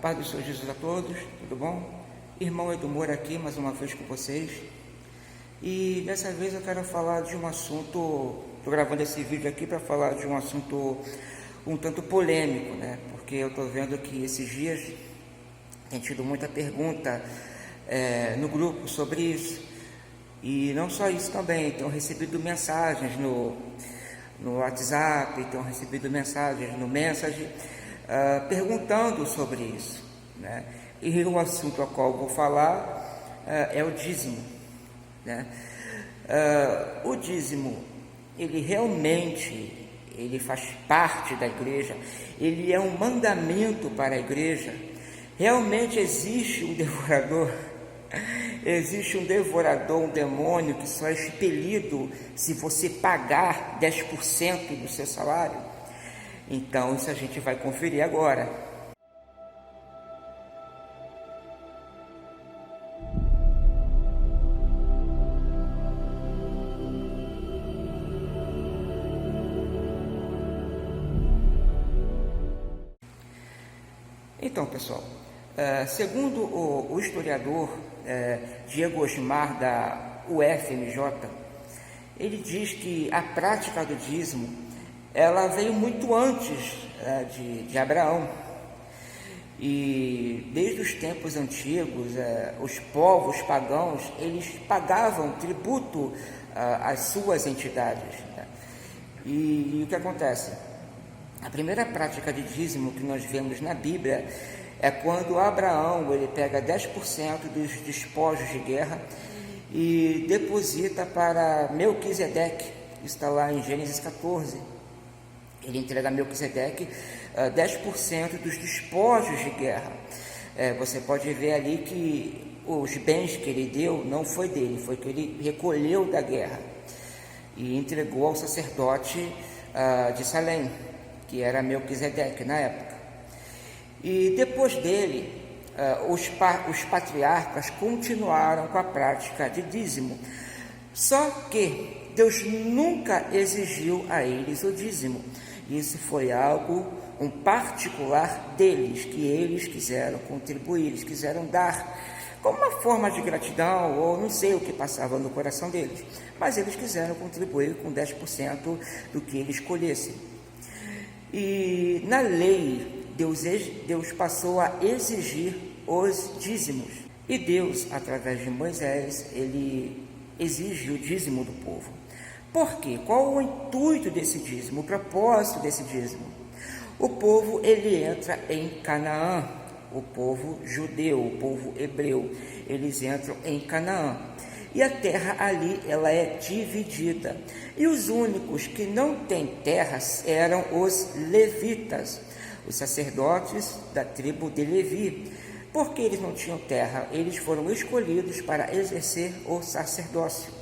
Paz do Senhor Jesus a todos, tudo bom? Irmão Edu Moura aqui, mais uma vez com vocês. E dessa vez eu quero falar de um assunto, estou gravando esse vídeo aqui para falar de um assunto um tanto polêmico, né? Porque eu estou vendo que esses dias tem tido muita pergunta no grupo sobre isso. E não só isso também, tenho recebido mensagens no WhatsApp, tenho recebido mensagens no Messenger, perguntando sobre isso, né? E o assunto ao qual vou falar é o dízimo, né? O dízimo, ele realmente faz parte da igreja, ele é um mandamento para a igreja. Realmente existe um devorador, um demônio que só é expelido se você pagar 10% do seu salário? Então isso a gente vai conferir agora. Então, pessoal, segundo o historiador Diego Osmar, da UFMJ, ele diz que a prática do dízimo ela veio muito antes de Abraão. E desde os tempos antigos, os povos pagãos, eles pagavam tributo às suas entidades, né? E o que acontece? A primeira prática de dízimo que nós vemos na Bíblia é quando Abraão ele pega 10% dos despojos de guerra e deposita para Melquisedeque. Está lá em Gênesis 14. Ele entrega a Melquisedeque 10% dos despojos de guerra. Você pode ver ali que os bens que ele deu não foi dele, foi que ele recolheu da guerra e entregou ao sacerdote de Salém, que era Melquisedeque na época. E depois dele, os patriarcas continuaram com a prática de dízimo. Só que Deus nunca exigiu a eles o dízimo. Isso foi um particular deles, que eles quiseram contribuir, eles quiseram dar como uma forma de gratidão, ou não sei o que passava no coração deles, mas eles quiseram contribuir com 10% do que eles escolhessem. E na lei, Deus passou a exigir os dízimos. E Deus, através de Moisés, ele exige o dízimo do povo. Por quê? Qual o intuito desse dízimo, o propósito desse dízimo? O povo, ele entra em Canaã, o povo judeu, o povo hebreu, eles entram em Canaã. E a terra ali, ela é dividida. E os únicos que não têm terras eram os levitas, os sacerdotes da tribo de Levi. Porque eles não tinham terra, eles foram escolhidos para exercer o sacerdócio.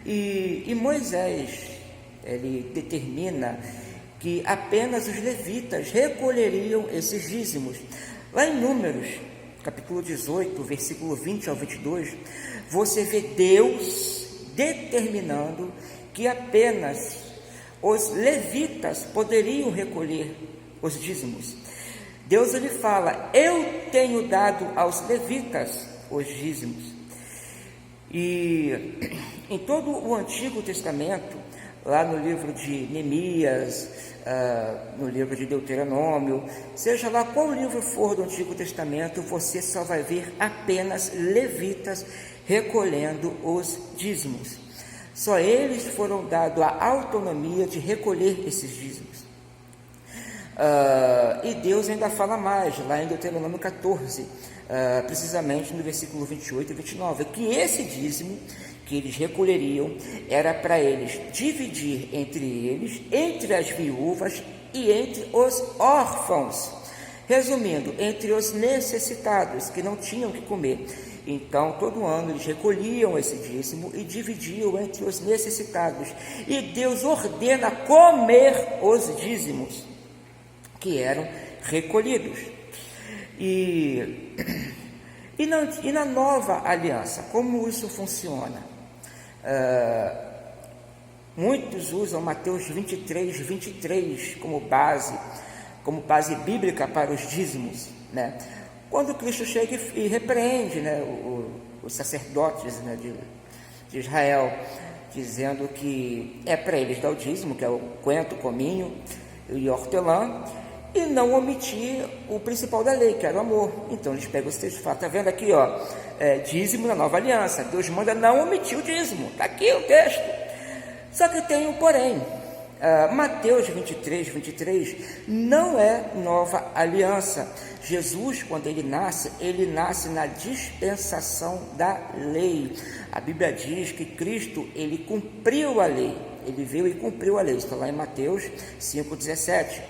E Moisés, ele determina que apenas os levitas recolheriam esses dízimos. Lá em Números, capítulo 18, versículo 20 ao 22, você vê Deus determinando que apenas os levitas poderiam recolher os dízimos. Deus ele fala: eu tenho dado aos levitas os dízimos. E em todo o Antigo Testamento, lá no livro de Neemias, no livro de Deuteronômio, seja lá qual livro for do Antigo Testamento, você só vai ver apenas levitas recolhendo os dízimos. Só eles foram dados a autonomia de recolher esses dízimos. E Deus ainda fala mais, lá em Deuteronômio 14, precisamente no versículo 28 e 29, que esse dízimo que eles recolheriam era para eles dividir entre eles, entre as viúvas e entre os órfãos. Resumindo, entre os necessitados que não tinham que comer. Então, todo ano eles recolhiam esse dízimo e dividiam entre os necessitados. E Deus ordena comer os dízimos que eram recolhidos. E na nova aliança, como isso funciona? Muitos usam Mateus 23 como base bíblica para os dízimos. né? Quando Cristo chega e repreende, né, os sacerdotes, né, de Israel, dizendo que é para eles dar o dízimo, que é o coentro, o cominho e hortelã, e não omitir o principal da lei, que era o amor. Então eles pegam esse texto e falam, está vendo aqui, ó, dízimo na nova aliança, Deus manda não omitir o dízimo, está aqui o texto. Só que tem um porém, Mateus 23 não é nova aliança. Jesus, quando ele nasce na dispensação da lei. A Bíblia diz que Cristo, ele cumpriu a lei, ele veio e cumpriu a lei, está lá em Mateus 5,17.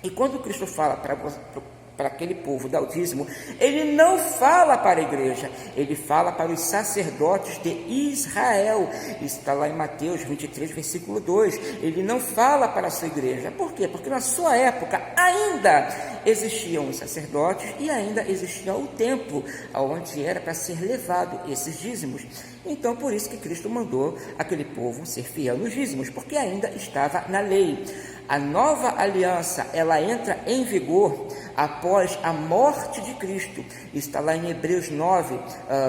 E quando Cristo fala para aquele povo dar o dízimo, ele não fala para a igreja, ele fala para os sacerdotes de Israel. Está lá em Mateus 23, versículo 2. Ele não fala para a sua igreja. Por quê? Porque na sua época ainda existiam os sacerdotes e ainda existia o templo onde era para ser levado esses dízimos. Então, por isso que Cristo mandou aquele povo ser fiel nos dízimos, porque ainda estava na lei. A nova aliança, ela entra em vigor após a morte de Cristo. Está lá em Hebreus 9,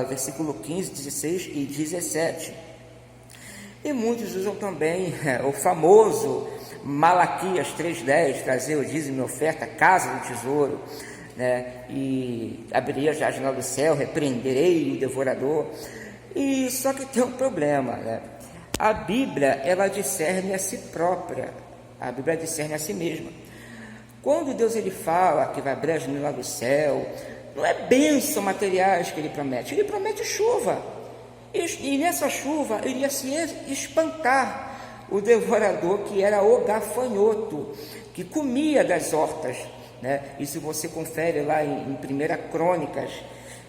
versículo 15, 16 e 17. E muitos usam também o famoso Malaquias 3,10, trazer o dízimo e oferta, casa do tesouro, né? E abriria já a janela do céu, repreenderei o devorador. E só que tem um problema, né? A Bíblia, ela discerne a si própria, a Bíblia discerne a si mesma. Quando Deus ele fala que vai abrir a janela do céu, não é bênção materiais que ele promete chuva. E nessa chuva iria se espantar o devorador, que era o gafanhoto, que comia das hortas, né? E se você confere lá em 1 Crônicas,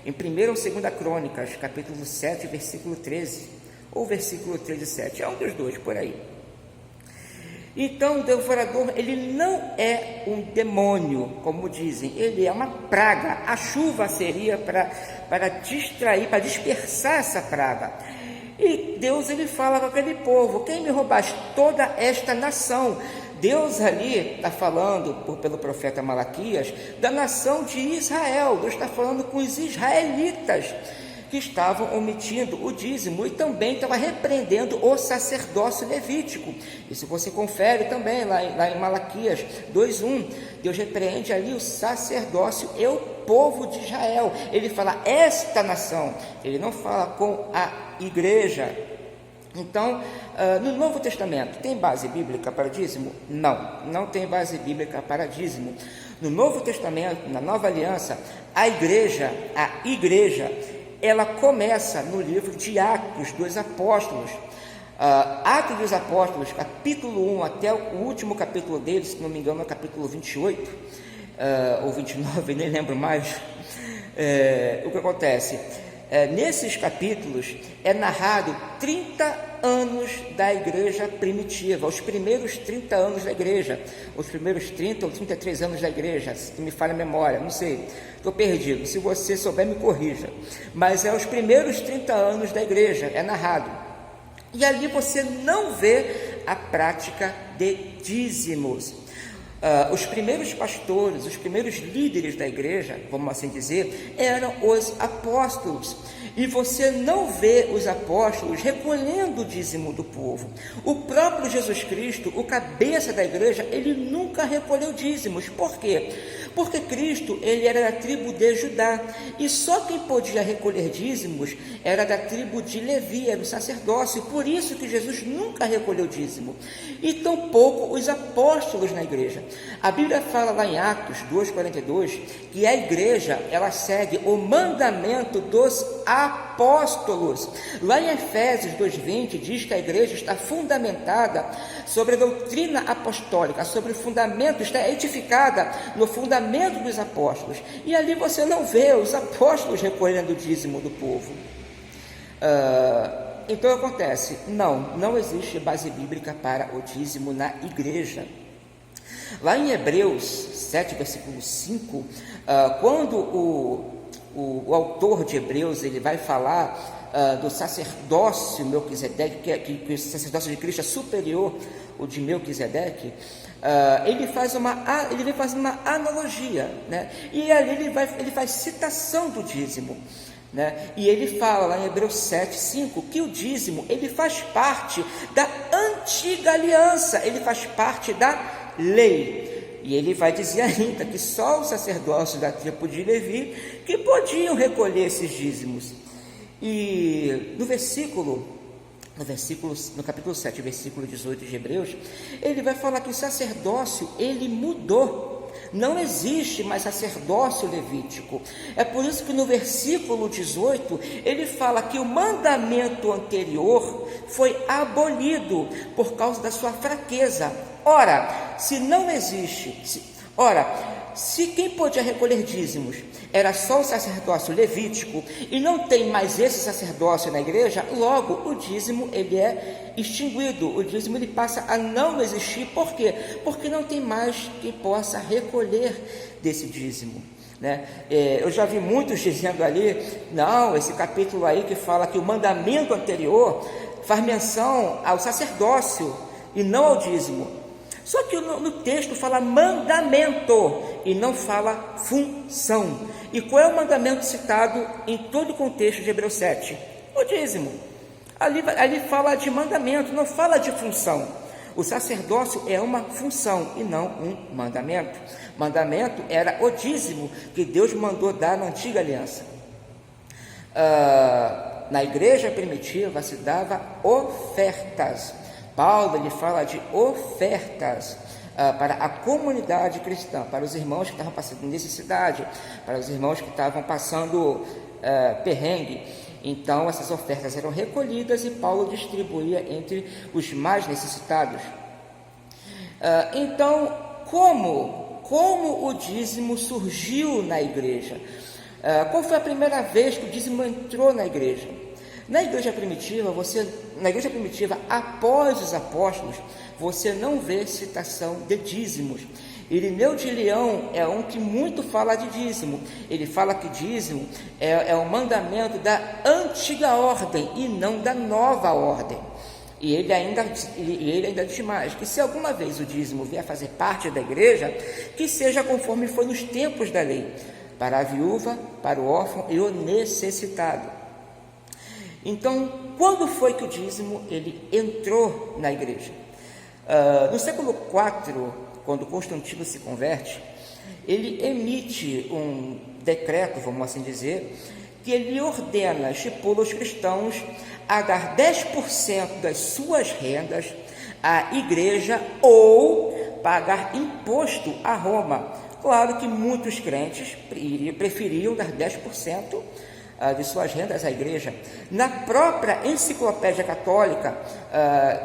em 1 ou 2 Crônicas, capítulo 7, versículo 13, ou versículo 13 e 7, é um dos dois por aí. Então o devorador, ele não é um demônio, como dizem, ele é uma praga. A chuva seria para distrair, para dispersar essa praga. E Deus, ele fala com aquele povo, quem me roubaste? Toda esta nação. Deus ali está falando, pelo profeta Malaquias, da nação de Israel. Deus está falando com os israelitas, que estavam omitindo o dízimo, e também estava repreendendo o sacerdócio levítico. E se você confere também lá em Malaquias 2:1, Deus repreende ali o sacerdócio e o povo de Israel. Ele fala esta nação, ele não fala com a igreja. Então, no Novo Testamento, tem base bíblica para dízimo? Não tem base bíblica para dízimo. No Novo Testamento, na Nova Aliança, a igreja, ela começa no livro de Atos dos Apóstolos. Atos dos Apóstolos, capítulo 1 até o último capítulo dele, se não me engano é o capítulo 28 ou 29, nem lembro mais. O que acontece? Nesses capítulos é narrado 30 anos da igreja primitiva, os primeiros 30 anos da igreja, os primeiros 30 ou 33 anos da igreja, se me falha a memória, não sei, estou perdido, se você souber me corrija, mas é os primeiros 30 anos da igreja, é narrado, e ali você não vê a prática de dízimos. Os primeiros pastores, os primeiros líderes da igreja, vamos assim dizer, eram os apóstolos. E você não vê os apóstolos recolhendo o dízimo do povo. O próprio Jesus Cristo, o cabeça da igreja, ele nunca recolheu dízimos. Por quê? Porque Cristo, ele era da tribo de Judá, e só quem podia recolher dízimos era da tribo de Levi, era o sacerdócio. Por isso que Jesus nunca recolheu dízimo, e tampouco os apóstolos na igreja. A Bíblia fala lá em Atos 2,42 que a igreja, ela segue o mandamento dos apóstolos. Lá em Efésios 2,20 diz que a igreja está fundamentada sobre a doutrina apostólica, sobre o fundamento, está edificada no fundamento dos apóstolos, e ali você não vê os apóstolos recolhendo o dízimo do povo. Então acontece, não existe base bíblica para o dízimo na igreja. Lá em Hebreus 7, versículo 5, quando o autor de Hebreus ele vai falar do sacerdócio Melquisedeque, que o sacerdócio de Cristo é superior ao de Melquisedeque, ele vem fazendo uma analogia, né? E ali ele faz citação do dízimo, né? E ele fala lá em Hebreus 7:5 que o dízimo ele faz parte da antiga aliança, ele faz parte da lei. E ele vai dizer ainda que só os sacerdócios da tribo de Levi que podiam recolher esses dízimos. E no capítulo 7, versículo 18 de Hebreus, ele vai falar que o sacerdócio, ele mudou. Não existe mais sacerdócio levítico. É por isso que no versículo 18, ele fala que o mandamento anterior foi abolido por causa da sua fraqueza. Ora, se quem podia recolher dízimos era só o sacerdócio levítico e não tem mais esse sacerdócio na igreja, logo o dízimo ele é extinguido, o dízimo ele passa a não existir. Por quê? Porque não tem mais quem possa recolher desse dízimo, né? Eu já vi muitos dizendo ali, não, esse capítulo aí que fala que o mandamento anterior faz menção ao sacerdócio e não ao dízimo. Só que no texto fala mandamento e não fala função. E qual é o mandamento citado em todo o contexto de Hebreus 7? O dízimo. Ali fala de mandamento, não fala de função. O sacerdócio é uma função e não um mandamento. Mandamento era o dízimo que Deus mandou dar na antiga aliança. Na igreja primitiva se dava ofertas. Paulo ele fala de ofertas para a comunidade cristã, para os irmãos que estavam passando necessidade, para os irmãos que estavam passando perrengue. Então essas ofertas eram recolhidas e Paulo distribuía entre os mais necessitados. Então como o dízimo surgiu na igreja? Qual foi a primeira vez que o dízimo entrou na igreja? Na igreja primitiva, após os apóstolos, você não vê citação de dízimos. Irineu de Leão é um que muito fala de dízimo. Ele fala que dízimo é um mandamento da antiga ordem e não da nova ordem. E ele ainda diz mais, que se alguma vez o dízimo vier a fazer parte da igreja, que seja conforme foi nos tempos da lei, para a viúva, para o órfão e o necessitado. Então, quando foi que o dízimo ele entrou na igreja? No século IV, quando Constantino se converte, ele emite um decreto, vamos assim dizer, que ele estipula os cristãos a dar 10% das suas rendas à igreja ou pagar imposto a Roma. Claro que muitos crentes preferiam dar 10% de suas rendas à igreja. Na própria enciclopédia católica,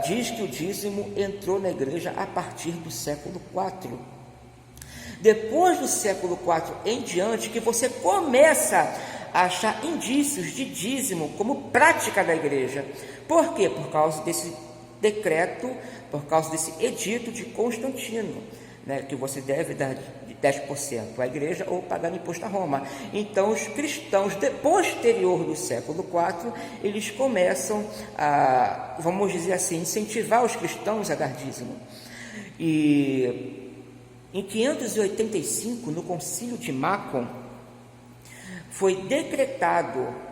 diz que o dízimo entrou na igreja a partir do século IV. Depois do século IV em diante, que você começa a achar indícios de dízimo como prática da igreja. Por quê? Por causa desse decreto, por causa desse edito de Constantino, né, que você deve dar 10% à igreja ou pagar imposto a Roma. Então, os cristãos, posterior do século IV, eles começam a, vamos dizer assim, incentivar os cristãos a dar dízimo. E em 585, no concílio de Macon, foi decretado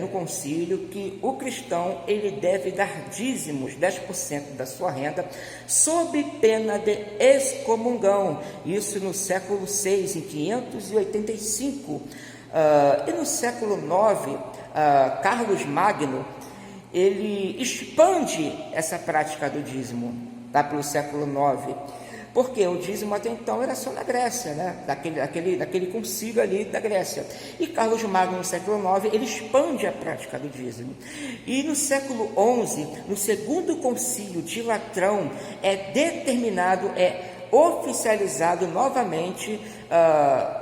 no concílio que o cristão ele deve dar dízimos, 10% da sua renda, sob pena de excomungão. Isso no século VI, em 585. E no século IX, Carlos Magno, ele expande essa prática do dízimo, lá pelo século IX. Porque o dízimo até então era só na Grécia, né? daquele concílio ali da Grécia. E Carlos Magno, no século IX, ele expande a prática do dízimo. E no século XI, no segundo concílio de Latrão, oficializado novamente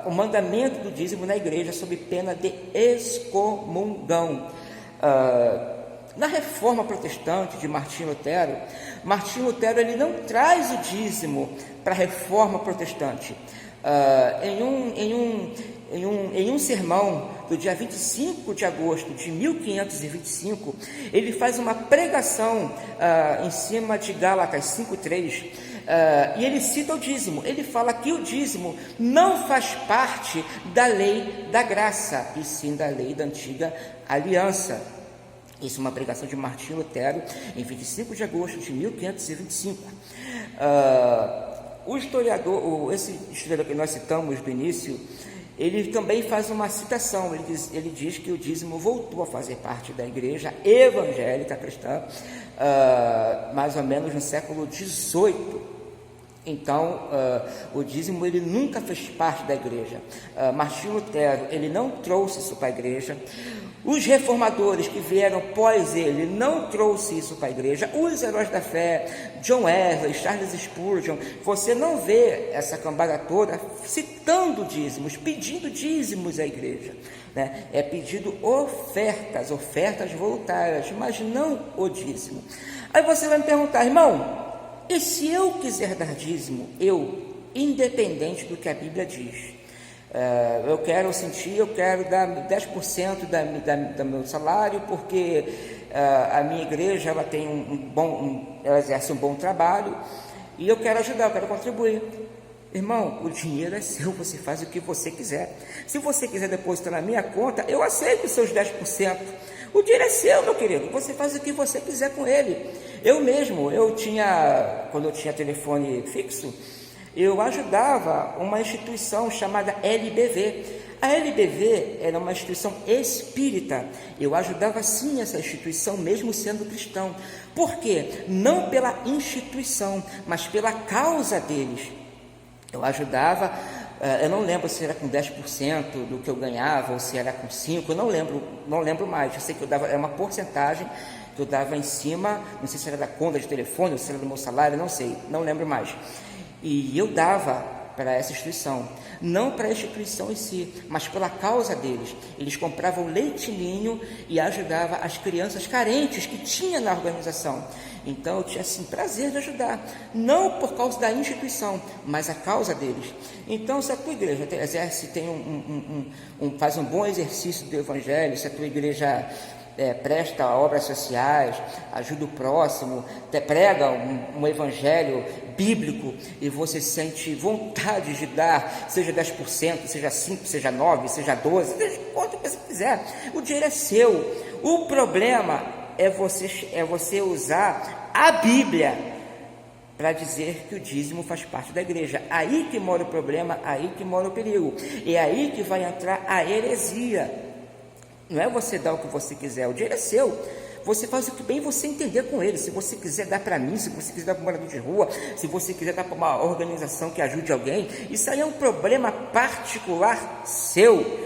o mandamento do dízimo na igreja, sob pena de excomungão. Na reforma protestante de Martinho Lutero ele não traz o dízimo para a reforma protestante. Em um sermão do dia 25 de agosto de 1525, ele faz uma pregação em cima de Gálatas 5:3, E ele cita o dízimo, ele fala que o dízimo não faz parte da lei da graça, e sim da lei da antiga aliança. Isso é uma pregação de Martinho Lutero, em 25 de agosto de 1525. Esse historiador que nós citamos do início, ele também faz uma citação, ele diz que o dízimo voltou a fazer parte da igreja evangélica cristã, mais ou menos no século XVIII. Então, o dízimo ele nunca fez parte da igreja. Martinho Lutero, ele não trouxe isso para a igreja. Os reformadores que vieram após ele não trouxe isso para a igreja. Os heróis da fé, John Wesley, Charles Spurgeon, você não vê essa cambada toda citando dízimos, pedindo dízimos à igreja, né? É pedido ofertas voluntárias, mas não o dízimo. Aí você vai me perguntar, irmão, e se eu quiser dar dízimo, independente do que a Bíblia diz, eu quero dar 10% do meu salário, porque a minha igreja ela tem ela exerce um bom trabalho, e eu quero ajudar, eu quero contribuir. Irmão, o dinheiro é seu, você faz o que você quiser. Se você quiser depositar na minha conta, eu aceito os seus 10%. O dinheiro é seu, meu querido, você faz o que você quiser com ele. Quando eu tinha telefone fixo, eu ajudava uma instituição chamada LBV. A LBV era uma instituição espírita. Eu ajudava sim essa instituição, mesmo sendo cristão. Por quê? Não pela instituição, mas pela causa deles. Eu ajudava, eu não lembro se era com 10% do que eu ganhava, ou se era com 5%, eu não lembro mais. Eu sei que eu dava, era uma porcentagem que eu dava em cima, não sei se era da conta de telefone, ou se era do meu salário, não lembro mais. E eu dava para essa instituição, não para a instituição em si, mas pela causa deles. Eles compravam leite ninho e ajudavam as crianças carentes que tinha na organização. Então eu tinha assim prazer de ajudar, não por causa da instituição, mas a causa deles. Então, se a tua igreja faz um bom exercício do evangelho, se a tua igreja presta obras sociais, ajuda o próximo, prega um evangelho bíblico, e você sente vontade de dar, seja 10%, seja 5%, seja 9%, seja 12%, seja quanto você quiser, o dinheiro é seu. O problema é você usar a Bíblia para dizer que o dízimo faz parte da igreja. Aí que mora o problema, aí que mora o perigo, é aí que vai entrar a heresia. Não é você dar o que você quiser, o dinheiro é seu, você faz o que bem você entender com ele. Se você quiser dar para mim, se você quiser dar para um morador de rua, se você quiser dar para uma organização que ajude alguém, isso aí é um problema particular seu.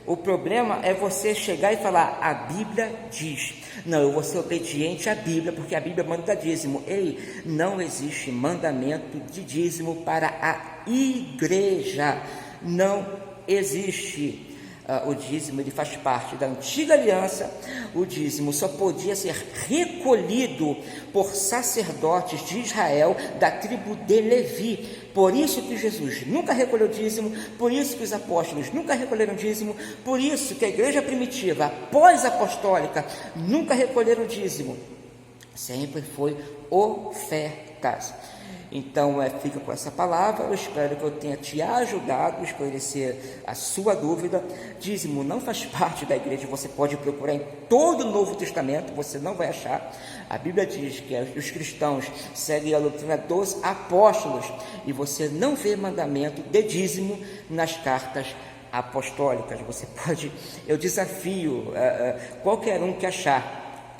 O problema é você chegar e falar, a Bíblia diz, não, eu vou ser obediente à Bíblia, porque a Bíblia manda dízimo. Ei, não existe mandamento de dízimo para a igreja, não existe. O dízimo ele faz parte da antiga aliança. O dízimo só podia ser recolhido por sacerdotes de Israel da tribo de Levi. Por isso que Jesus nunca recolheu dízimo, por isso que os apóstolos nunca recolheram dízimo, por isso que a igreja primitiva, pós-apostólica, nunca recolheram dízimo. Sempre foi ofertas. Então, fica com essa palavra. Eu espero que eu tenha te ajudado a esclarecer a sua dúvida. Dízimo não faz parte da igreja, você pode procurar em todo o Novo Testamento, você não vai achar. A Bíblia diz que os cristãos seguem a doutrina dos apóstolos, e você não vê mandamento de dízimo nas cartas apostólicas. Você pode, eu desafio qualquer um que achar,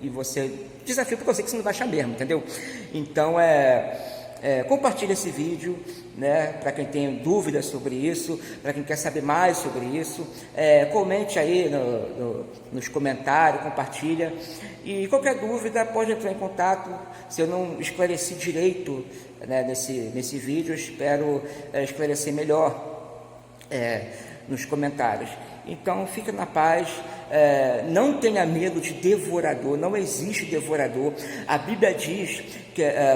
e você desafio, porque eu sei que você não vai achar mesmo, entendeu? Então compartilhe esse vídeo, né, para quem tem dúvidas sobre isso, para quem quer saber mais sobre isso, comente aí nos comentários, compartilha, e qualquer dúvida pode entrar em contato. Se eu não esclareci direito, né, nesse vídeo, eu espero esclarecer melhor nos comentários. Então fica na paz, não tenha medo de devorador, não existe devorador. A Bíblia diz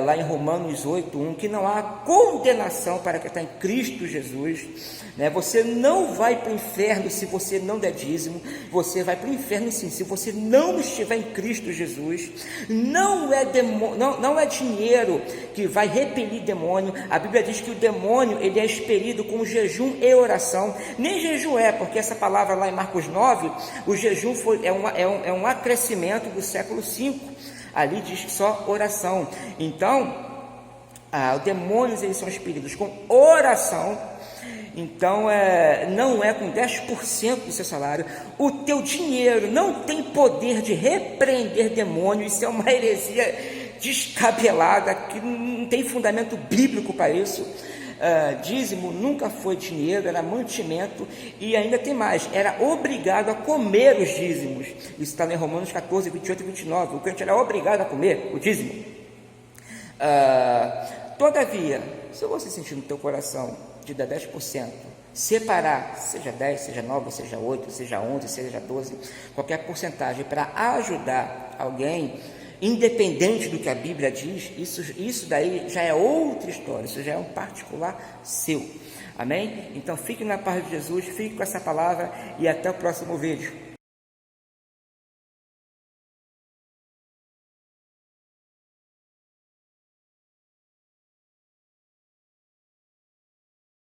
lá em Romanos 8:1, que não há condenação para quem está em Cristo Jesus, né? Você não vai para o inferno se você não der dízimo, você vai para o inferno sim, se você não estiver em Cristo Jesus. Não é dinheiro que vai repelir demônio. A Bíblia diz que o demônio ele é expelido com jejum e oração. Nem jejum porque essa palavra lá em Marcos 9, o jejum é um acrescimento do século 5. Ali diz só oração. Então, os demônios eles são expelidos com oração. Então, não é com 10% do seu salário. O teu dinheiro não tem poder de repreender demônio. Isso é uma heresia descabelada, que não tem fundamento bíblico para isso. Dízimo nunca foi dinheiro, era mantimento, e ainda tem mais, era obrigado a comer os dízimos. Isso está em Romanos 14, 28 e 29, o crente era obrigado a comer o dízimo. Todavia, se você sentir no teu coração de dar 10%, separar, seja 10, seja 9, seja 8, seja 11, seja 12, qualquer porcentagem para ajudar alguém, independente do que a Bíblia diz, isso daí já é outra história, isso já é um particular seu, amém? Então fique na paz de Jesus, fique com essa palavra e até o próximo vídeo.